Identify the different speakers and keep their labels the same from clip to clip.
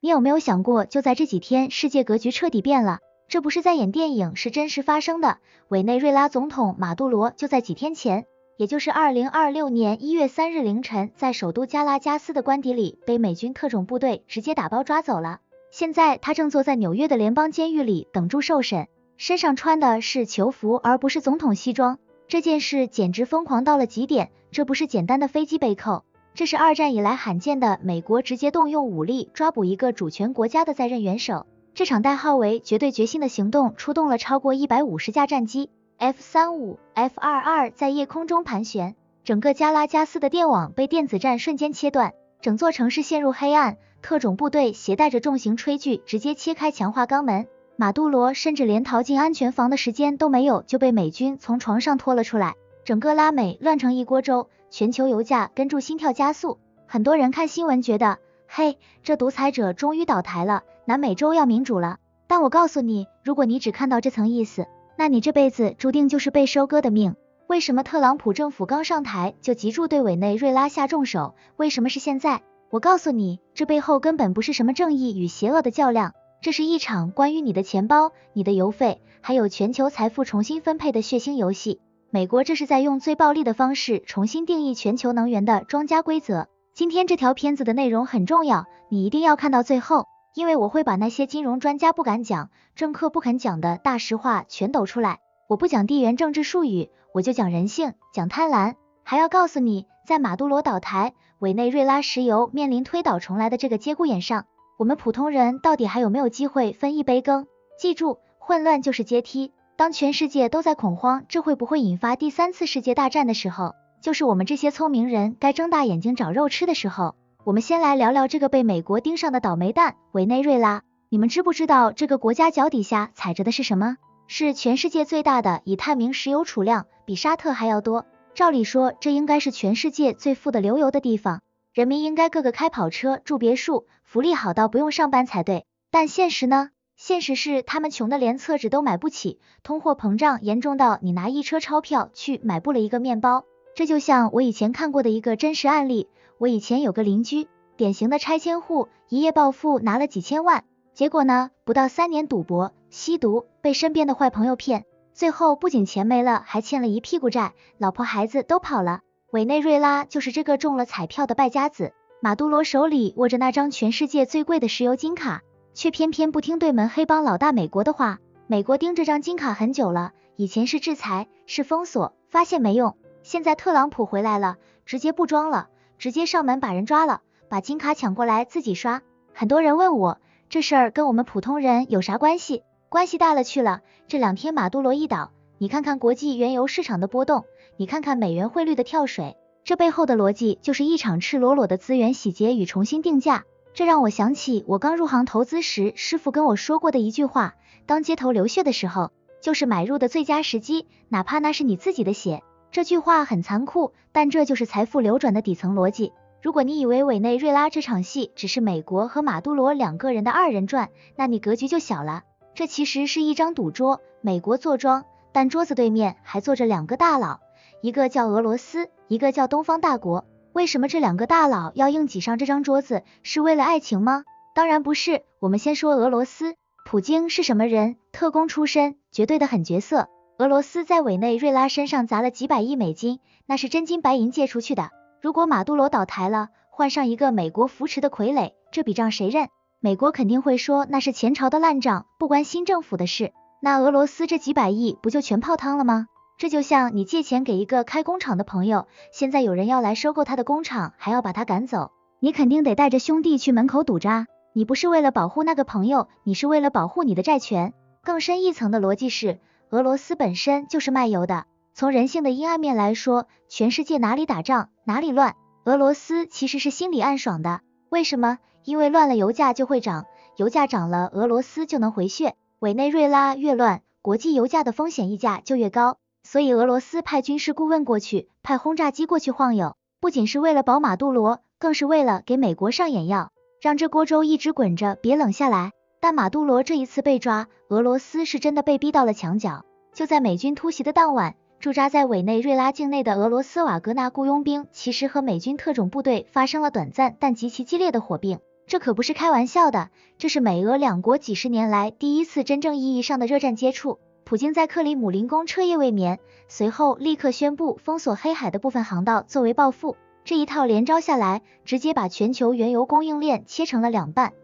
Speaker 1: 你有没有想过，就在这几天，世界格局彻底变了？这不是在演电影，是真实发生的。委内瑞拉总统马杜罗就在几天前，也就是2026年1月3日凌晨，在首都加拉加斯的官邸里被美军特种部队直接打包抓走了。现在他正坐在纽约的联邦监狱里等住受审，身上穿的是囚服而不是总统西装。这件事简直疯狂到了极点，这不是简单的飞机被扣，这是2战以来罕见的美国直接动用武力抓捕一个主权国家的在任元首。这场代号为绝对决心的行动出动了超过150架战机 F-35、F-22在夜空中盘旋，整个加拉加斯的电网被电子战瞬间切断，整座城市陷入黑暗，特种部队携带着重型炊具直接切开强化肛门，马杜罗甚至连逃进安全房的时间都没有，就被美军从床上拖了出来，整个拉美乱成一锅粥，全球油价跟住心跳加速。很多人看新闻觉得，嘿，这独裁者终于倒台了，南美洲要民主了。但我告诉你，如果你只看到这层意思，那你这辈子注定就是被收割的命。为什么特朗普政府刚上台就急住对委内瑞拉下重手？为什么是现在？我告诉你，这背后根本不是什么正义与邪恶的较量，这是一场关于你的钱包、你的邮费，还有全球财富重新分配的血腥游戏。美国这是在用最暴力的方式重新定义全球能源的庄家规则。今天这条片子的内容很重要，你一定要看到最后，因为我会把那些金融专家不敢讲、政客不肯讲的大实话全抖出来。我不讲地缘政治术语，我就讲人性，讲贪婪，还要告诉你，在马杜罗倒台、委内瑞拉石油面临推倒重来的这个节骨眼上，我们普通人到底还有没有机会分一杯羹？记住，混乱就是阶梯。当全世界都在恐慌，这会不会引发第3次世界大战的时候，就是我们这些聪明人该睁大眼睛找肉吃的时候。我们先来聊聊这个被美国盯上的倒霉蛋委内瑞拉。你们知不知道这个国家脚底下踩着的是什么？是全世界最大的已探明石油储量，比沙特还要多。照理说，这应该是全世界最富的流油的地方，人民应该个个开跑车、住别墅，福利好到不用上班才对。但现实呢？现实是他们穷的连厕纸都买不起，通货膨胀严重到你拿一车钞票去买不了一个面包。这就像我以前看过的一个真实案例，我以前有个邻居，典型的拆迁户，一夜暴富拿了几千万，结果呢，不到3年赌博、吸毒，被身边的坏朋友骗，最后不仅钱没了，还欠了一屁股债，老婆孩子都跑了。委内瑞拉就是这个中了彩票的败家子，马杜罗手里握着那张全世界最贵的石油金卡，却偏偏不听对门黑帮老大美国的话。美国盯这张金卡很久了，以前是制裁，是封锁，发现没用，现在特朗普回来了，直接不装了，直接上门把人抓了，把金卡抢过来自己刷。很多人问我，这事儿跟我们普通人有啥关系？关系大了去了，这2天马杜罗一倒，你看看国际原油市场的波动，你看看美元汇率的跳水，这背后的逻辑就是一场赤裸裸的资源洗劫与重新定价。这让我想起我刚入行投资时，师傅跟我说过的一句话，当街头流血的时候，就是买入的最佳时机，哪怕那是你自己的血。这句话很残酷，但这就是财富流转的底层逻辑。如果你以为委内瑞拉这场戏只是美国和马杜罗2个人的2人转，那你格局就小了。这其实是一张赌桌，美国坐庄，但桌子对面还坐着2个大佬，一个叫俄罗斯，一个叫东方大国。为什么这2个大佬要硬挤上这张桌子？是为了爱情吗？当然不是。我们先说俄罗斯，普京是什么人？特工出身，绝对的狠角色。俄罗斯在委内瑞拉身上砸了几百亿美金，那是真金白银借出去的。如果马杜罗倒台了，换上一个美国扶持的傀儡，这笔账谁认？美国肯定会说那是前朝的烂账，不关新政府的事。那俄罗斯这几百亿不就全泡汤了吗？这就像你借钱给一个开工厂的朋友，现在有人要来收购他的工厂，还要把他赶走，你肯定得带着兄弟去门口堵扎。你不是为了保护那个朋友，你是为了保护你的债权。更深一层的逻辑是，俄罗斯本身就是卖油的。从人性的阴暗面来说，全世界哪里打仗哪里乱，俄罗斯其实是心里暗爽的。为什么？因为乱了油价就会涨，油价涨了俄罗斯就能回血，委内瑞拉越乱，国际油价的风险溢价就越高。所以俄罗斯派军事顾问过去，派轰炸机过去晃悠，不仅是为了保马杜罗，更是为了给美国上眼药，让这锅粥一直滚着，别冷下来。但马杜罗这一次被抓，俄罗斯是真的被逼到了墙角。就在美军突袭的当晚，驻扎在委内瑞拉境内的俄罗斯瓦格纳雇佣兵其实和美军特种部队发生了短暂但极其激烈的火并。这可不是开玩笑的，这是美俄两国几十年来第一次真正意义上的热战接触。普京在克里姆林宫彻夜未眠，随后立刻宣布封锁黑海的部分航道作为报复。这一套连招下来，直接把全球原油供应链切成了两半，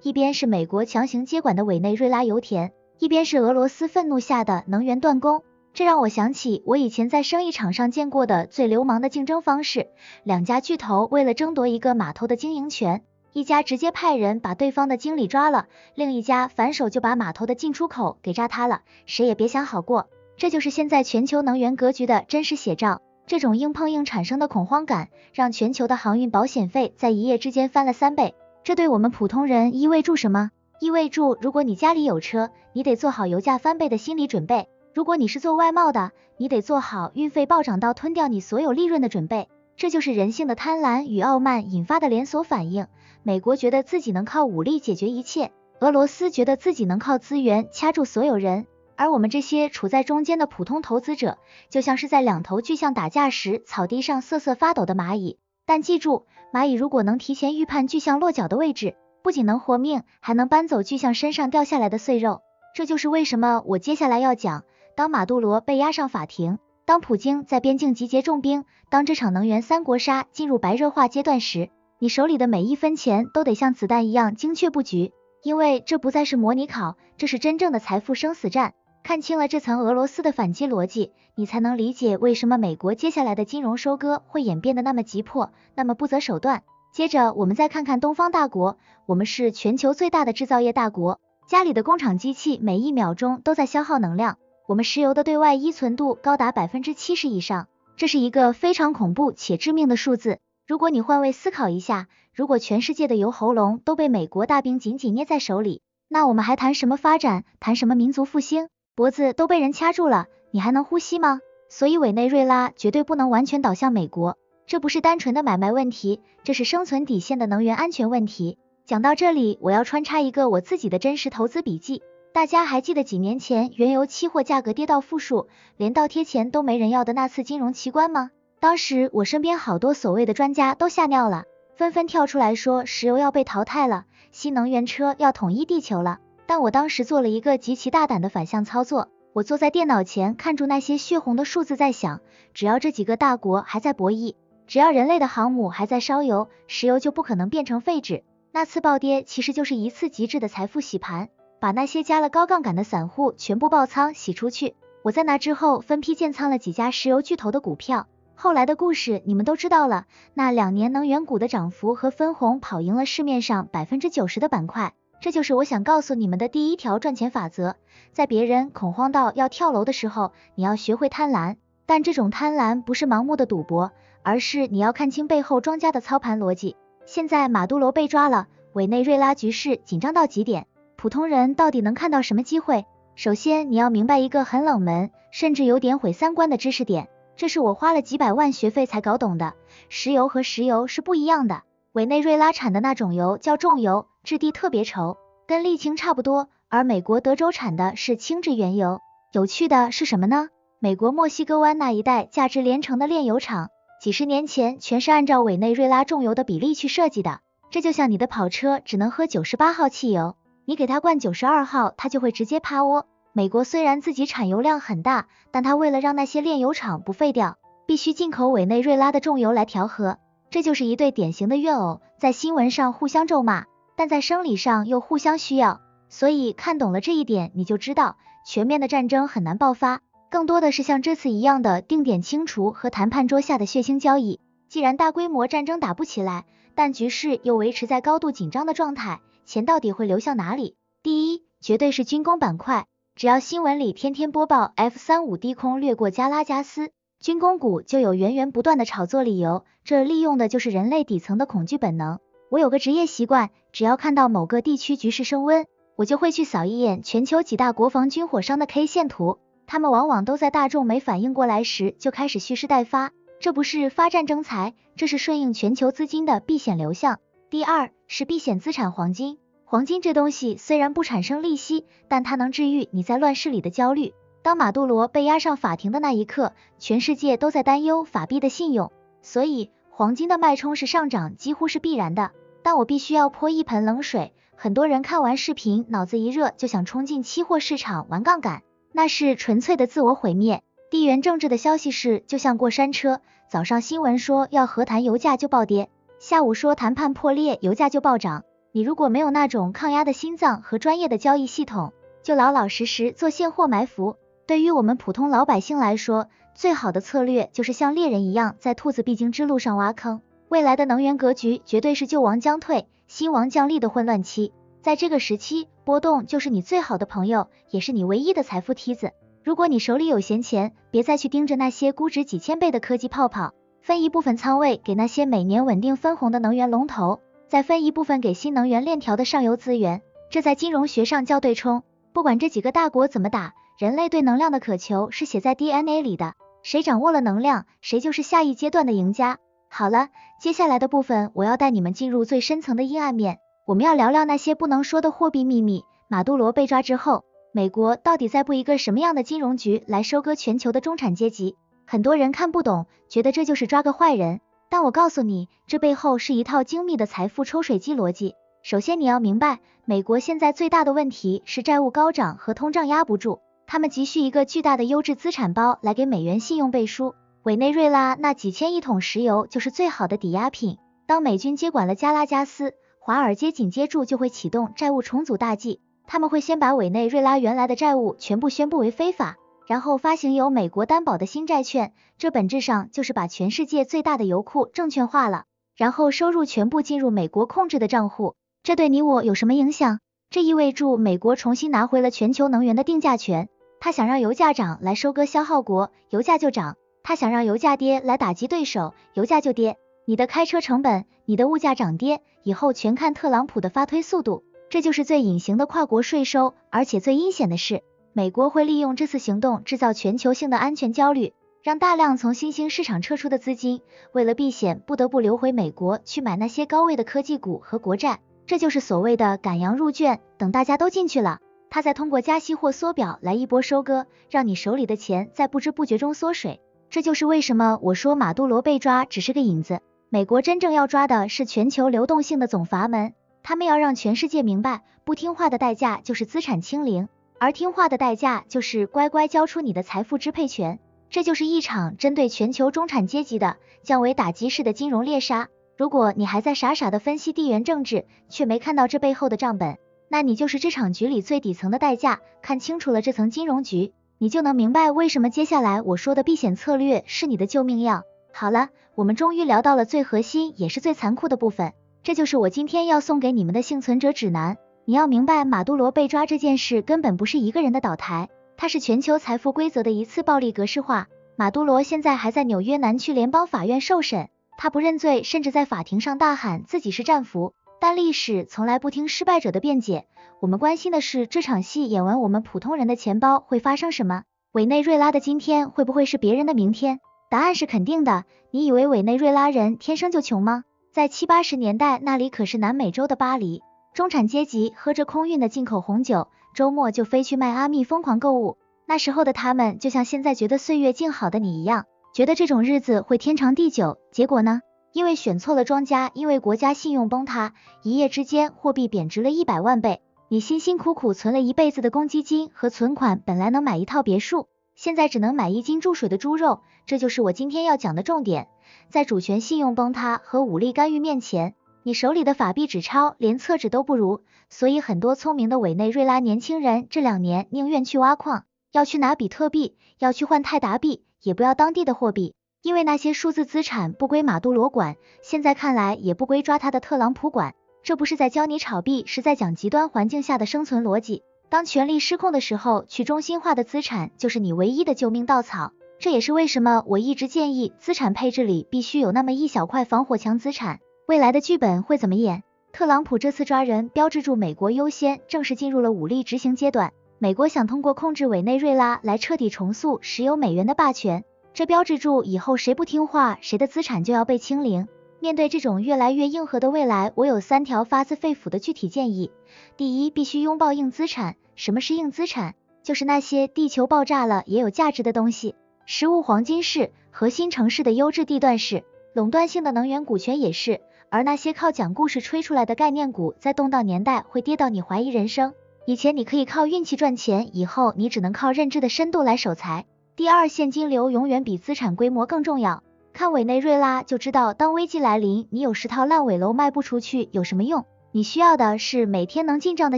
Speaker 1: 一边是美国强行接管的委内瑞拉油田，一边是俄罗斯愤怒下的能源断供。这让我想起我以前在生意场上见过的最流氓的竞争方式，两家巨头为了争夺一个码头的经营权，一家直接派人把对方的经理抓了，另一家反手就把码头的进出口给扎塌了，谁也别想好过。这就是现在全球能源格局的真实写照。这种硬碰硬产生的恐慌感，让全球的航运保险费在一夜之间翻了3倍。这对我们普通人意味着什么？意味着如果你家里有车，你得做好油价翻倍的心理准备；如果你是做外贸的，你得做好运费暴涨到吞掉你所有利润的准备。这就是人性的贪婪与傲慢引发的连锁反应。美国觉得自己能靠武力解决一切，俄罗斯觉得自己能靠资源掐住所有人，而我们这些处在中间的普通投资者，就像是在两头巨象打架时草地上瑟瑟发抖的蚂蚁。但记住，蚂蚁如果能提前预判巨象落脚的位置，不仅能活命，还能搬走巨象身上掉下来的碎肉。这就是为什么我接下来要讲，当马杜罗被押上法庭，当普京在边境集结重兵，当这场能源三国杀进入白热化阶段时，你手里的每一分钱都得像子弹一样精确布局，因为这不再是模拟考，这是真正的财富生死战。看清了这层俄罗斯的反击逻辑，你才能理解为什么美国接下来的金融收割会演变得那么急迫，那么不择手段。接着我们再看看东方大国，我们是全球最大的制造业大国，家里的工厂机器每一秒钟都在消耗能量，我们石油的对外依存度高达 70% 以上，这是一个非常恐怖且致命的数字。如果你换位思考一下，如果全世界的油喉咙都被美国大兵紧紧捏在手里，那我们还谈什么发展，谈什么民族复兴？脖子都被人掐住了，你还能呼吸吗？所以委内瑞拉绝对不能完全倒向美国，这不是单纯的买卖问题，这是生存底线的能源安全问题。讲到这里，我要穿插一个我自己的真实投资笔记。大家还记得几年前原油期货价格跌到负数，连倒贴钱都没人要的那次金融奇观吗？当时我身边好多所谓的专家都吓尿了，纷纷跳出来说石油要被淘汰了，新能源车要统一地球了。但我当时做了一个极其大胆的反向操作，我坐在电脑前看住那些血红的数字在想，只要这几个大国还在博弈，只要人类的航母还在烧油，石油就不可能变成废纸。那次暴跌其实就是一次极致的财富洗盘，把那些加了高杠杆的散户全部爆仓洗出去。我在那之后分批建仓了几家石油巨头的股票，后来的故事你们都知道了，那2年能源股的涨幅和分红跑赢了市面上 90% 的板块。这就是我想告诉你们的第一条赚钱法则，在别人恐慌到要跳楼的时候，你要学会贪婪，但这种贪婪不是盲目的赌博，而是你要看清背后庄家的操盘逻辑。现在马杜罗被抓了，委内瑞拉局势紧张到极点，普通人到底能看到什么机会？首先你要明白一个很冷门，甚至有点毁三观的知识点，这是我花了几百万学费才搞懂的，石油和石油是不一样的。委内瑞拉产的那种油叫重油，质地特别稠，跟沥青差不多，而美国德州产的是轻质原油。有趣的是什么呢？美国墨西哥湾那一带价值连城的炼油厂，几十年前全是按照委内瑞拉重油的比例去设计的。这就像你的跑车只能喝98号汽油，你给它灌92号，它就会直接趴窝。美国虽然自己产油量很大，但它为了让那些炼油厂不废掉，必须进口委内瑞拉的重油来调和。这就是一对典型的怨偶，在新闻上互相咒骂，但在生理上又互相需要。所以看懂了这一点，你就知道全面的战争很难爆发，更多的是像这次一样的定点清除和谈判桌下的血腥交易。既然大规模战争打不起来，但局势又维持在高度紧张的状态，钱到底会流向哪里？第一，绝对是军工板块，只要新闻里天天播报 F-35 低空掠过加拉加斯，军工股就有源源不断的炒作理由，这利用的就是人类底层的恐惧本能。我有个职业习惯，只要看到某个地区局势升温，我就会去扫一眼全球几大国防军火商的 K 线图，他们往往都在大众没反应过来时就开始蓄势待发，这不是发战争财，这是顺应全球资金的避险流向。第二是避险资产黄金，黄金这东西虽然不产生利息，但它能治愈你在乱世里的焦虑。当马杜罗被押上法庭的那一刻，全世界都在担忧法币的信用，所以黄金的脉冲式上涨几乎是必然的。但我必须要泼一盆冷水，很多人看完视频脑子一热就想冲进期货市场玩杠杆，那是纯粹的自我毁灭。地缘政治的消息是就像过山车，早上新闻说要和谈油价就暴跌，下午说谈判破裂油价就暴涨。你如果没有那种抗压的心脏和专业的交易系统，就老老实实做现货埋伏。对于我们普通老百姓来说，最好的策略就是像猎人一样在兔子必经之路上挖坑。未来的能源格局绝对是旧王将退，新王将立的混乱期，在这个时期，波动就是你最好的朋友，也是你唯一的财富梯子。如果你手里有闲钱，别再去盯着那些估值几千倍的科技泡泡，分一部分仓位给那些每年稳定分红的能源龙头，再分一部分给新能源链条的上游资源，这在金融学上叫对冲。不管这几个大国怎么打，人类对能量的渴求是写在 DNA 里的，谁掌握了能量，谁就是下一阶段的赢家。好了，接下来的部分我要带你们进入最深层的阴暗面，我们要聊聊那些不能说的货币秘密。马杜罗被抓之后，美国到底在布一个什么样的金融局来收割全球的中产阶级？很多人看不懂，觉得这就是抓个坏人，但我告诉你，这背后是一套精密的财富抽水机逻辑。首先你要明白，美国现在最大的问题是债务高涨和通胀压不住，他们急需一个巨大的优质资产包来给美元信用背书。委内瑞拉那几千亿桶石油就是最好的抵押品，当美军接管了加拉加斯，华尔街紧接住就会启动债务重组大计，他们会先把委内瑞拉原来的债务全部宣布为非法，然后发行由美国担保的新债券，这本质上就是把全世界最大的油库证券化了，然后收入全部进入美国控制的账户。这对你我有什么影响？这意味着美国重新拿回了全球能源的定价权，他想让油价涨来收割消耗国，油价就涨，他想让油价跌来打击对手，油价就跌。你的开车成本，你的物价涨跌，以后全看特朗普的发推速度，这就是最隐形的跨国税收。而且最阴险的是，美国会利用这次行动制造全球性的安全焦虑，让大量从新兴市场撤出的资金为了避险不得不流回美国去买那些高位的科技股和国债，这就是所谓的赶羊入圈。等大家都进去了，他再通过加息或缩表来一波收割，让你手里的钱在不知不觉中缩水。这就是为什么我说马杜罗被抓只是个引子，美国真正要抓的是全球流动性的总阀门，他们要让全世界明白，不听话的代价就是资产清零，而听话的代价就是乖乖交出你的财富支配权。这就是一场针对全球中产阶级的降维打击式的金融猎杀。如果你还在傻傻的分析地缘政治，却没看到这背后的账本，那你就是这场局里最底层的代价。看清楚了这层金融局，你就能明白为什么接下来我说的避险策略是你的救命药。好了，我们终于聊到了最核心也是最残酷的部分，这就是我今天要送给你们的幸存者指南。你要明白，马杜罗被抓这件事根本不是一个人的倒台，它是全球财富规则的一次暴力格式化。马杜罗现在还在纽约南区联邦法院受审，他不认罪，甚至在法庭上大喊自己是战俘，但历史从来不听失败者的辩解。我们关心的是这场戏演完，我们普通人的钱包会发生什么？委内瑞拉的今天会不会是别人的明天？答案是肯定的。你以为委内瑞拉人天生就穷吗？在70、80年代，那里可是南美洲的巴黎，中产阶级喝着空运的进口红酒，周末就飞去迈阿密疯狂购物。那时候的他们就像现在觉得岁月静好的你一样，觉得这种日子会天长地久。结果呢？因为选错了庄家，因为国家信用崩塌，一夜之间货币贬值了100万倍。你辛辛苦苦存了一辈子的公积金和存款，本来能买一套别墅，现在只能买1斤注水的猪肉。这就是我今天要讲的重点。在主权信用崩塌和武力干预面前，你手里的法币纸钞连厕纸都不如。所以很多聪明的委内瑞拉年轻人这2年宁愿去挖矿，要去拿比特币，要去换泰达币，也不要当地的货币，因为那些数字资产不归马杜罗管，现在看来也不归抓他的特朗普管。这不是在教你炒币，是在讲极端环境下的生存逻辑。当权力失控的时候，去中心化的资产就是你唯一的救命稻草。这也是为什么我一直建议资产配置里必须有那么一小块防火墙资产。未来的剧本会怎么演？特朗普这次抓人标志住美国优先正式进入了武力执行阶段。美国想通过控制委内瑞拉来彻底重塑石油美元的霸权，这标志住以后谁不听话，谁的资产就要被清零。面对这种越来越硬核的未来，我有3条发自肺腑的具体建议。第一，必须拥抱硬资产。什么是硬资产？就是那些地球爆炸了也有价值的东西，食物黄金是，核心城市的优质地段是，垄断性的能源股权也是，而那些靠讲故事吹出来的概念股，在动荡年代会跌到你怀疑人生。以前你可以靠运气赚钱，以后你只能靠认知的深度来守财。第二，现金流永远比资产规模更重要。看委内瑞拉就知道，当危机来临，你有10套烂尾楼卖不出去有什么用？你需要的是每天能进账的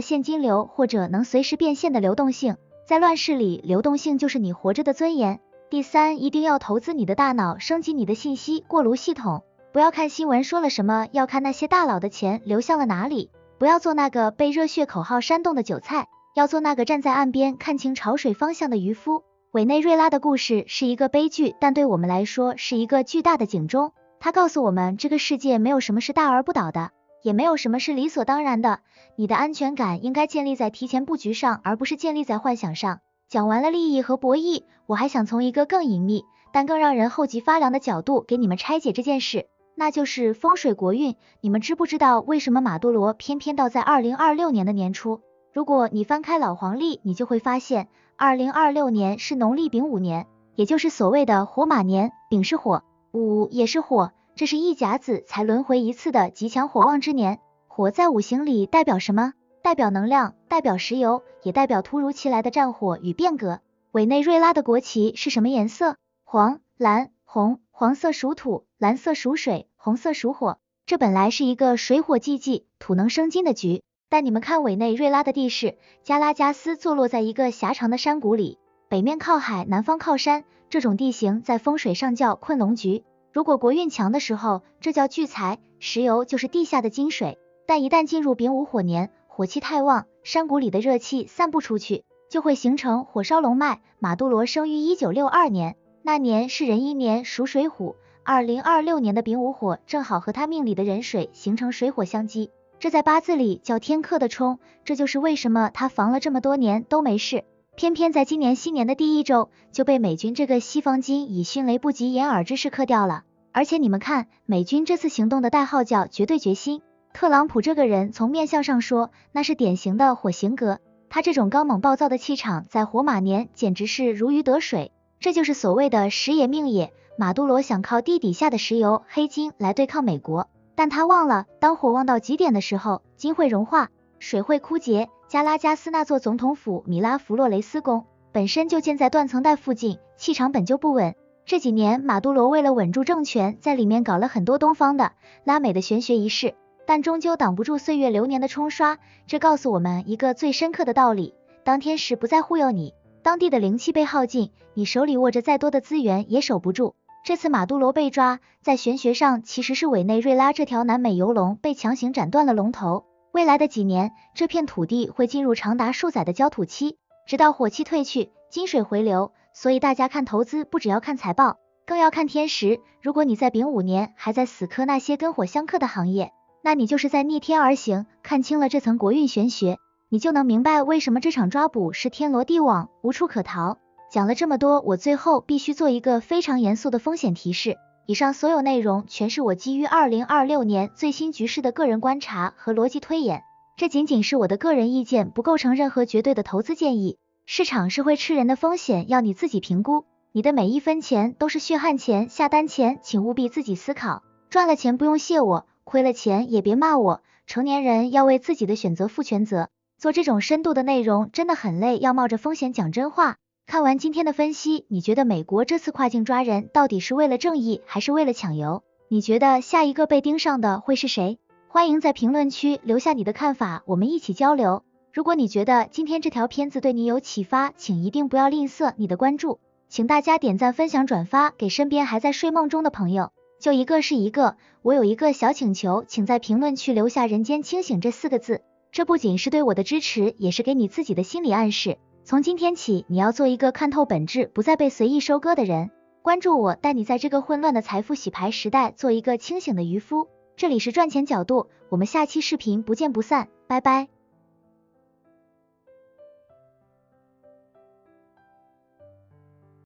Speaker 1: 现金流，或者能随时变现的流动性。在乱世里，流动性就是你活着的尊严。第三，一定要投资你的大脑，升级你的信息过炉系统。不要看新闻说了什么，要看那些大佬的钱流向了哪里。不要做那个被热血口号煽动的韭菜，要做那个站在岸边看清潮水方向的渔夫。委内瑞拉的故事是一个悲剧，但对我们来说是一个巨大的警钟。它告诉我们，这个世界没有什么是大而不倒的，也没有什么是理所当然的。你的安全感应该建立在提前布局上，而不是建立在幻想上。讲完了利益和博弈，我还想从一个更隐秘但更让人后脊发凉的角度给你们拆解这件事，那就是风水国运。你们知不知道为什么马杜罗偏偏到在2026年的年初？如果你翻开老黄历，你就会发现2026年是农历丙午年，也就是所谓的火马年。丙是火，午也是火，这是一甲子才轮回一次的极强火旺之年。火在五行里代表什么？代表能量，代表石油，也代表突如其来的战火与变革。委内瑞拉的国旗是什么颜色？黄、蓝、红。黄色属土，蓝色属水，红色属火。这本来是一个水火既济、土能生金的局，但你们看委内瑞拉的地势，加拉加斯坐落在一个狭长的山谷里，北面靠海，南方靠山，这种地形在风水上叫困龙局。如果国运强的时候，这叫聚财，石油就是地下的金水，但一旦进入丙午火年，火气太旺，山谷里的热气散不出去，就会形成火烧龙脉。马杜罗生于1962年，那年是壬寅年，属水虎。2026年的丙午火正好和他命里的壬水形成水火相击，这在八字里叫天克的冲。这就是为什么他防了这么多年都没事，偏偏在今年新年的第一周就被美军这个西方金以迅雷不及掩耳之势克掉了。而且你们看，美军这次行动的代号叫绝对决心。特朗普这个人从面相上说，那是典型的火型格，他这种刚猛暴躁的气场在火马年简直是如鱼得水，这就是所谓的时也命也。马杜罗想靠地底下的石油黑金来对抗美国，但他忘了，当火旺到极点的时候，金会融化，水会枯竭。加拉加斯那座总统府米拉弗洛雷斯宫本身就建在断层带附近，气场本就不稳。这几年马杜罗为了稳住政权，在里面搞了很多东方的、拉美的玄学仪式，但终究挡不住岁月流年的冲刷。这告诉我们一个最深刻的道理，当天时不再忽悠你，当地的灵气被耗尽，你手里握着再多的资源也守不住。这次马杜罗被抓，在玄学上其实是委内瑞拉这条南美油龙被强行斩断了龙头。未来的几年，这片土地会进入长达数载的焦土期，直到火气退去，金水回流。所以大家看投资不只要看财报，更要看天时。如果你在丙午年还在死磕那些跟火相克的行业，那你就是在逆天而行。看清了这层国运玄学，你就能明白为什么这场抓捕是天罗地网，无处可逃。讲了这么多，我最后必须做一个非常严肃的风险提示。以上所有内容全是我基于2026年最新局势的个人观察和逻辑推演，这仅仅是我的个人意见，不构成任何绝对的投资建议。市场是会吃人的风险，要你自己评估。你的每一分钱都是血汗钱，下单前请务必自己思考。赚了钱不用谢我，亏了钱也别骂我。成年人要为自己的选择负全责。做这种深度的内容真的很累，要冒着风险讲真话。看完今天的分析，你觉得美国这次跨境抓人到底是为了正义还是为了抢油？你觉得下一个被盯上的会是谁？欢迎在评论区留下你的看法，我们一起交流。如果你觉得今天这条片子对你有启发，请一定不要吝啬你的关注，请大家点赞、分享、转发给身边还在睡梦中的朋友，就一个是一个。我有一个小请求，请在评论区留下人间清醒这4个字，这不仅是对我的支持，也是给你自己的心理暗示。从今天起，你要做一个看透本质，不再被随意收割的人。关注我，带你在这个混乱的财富洗牌时代，做一个清醒的渔夫。这里是赚钱角度，我们下期视频不见不散，拜拜。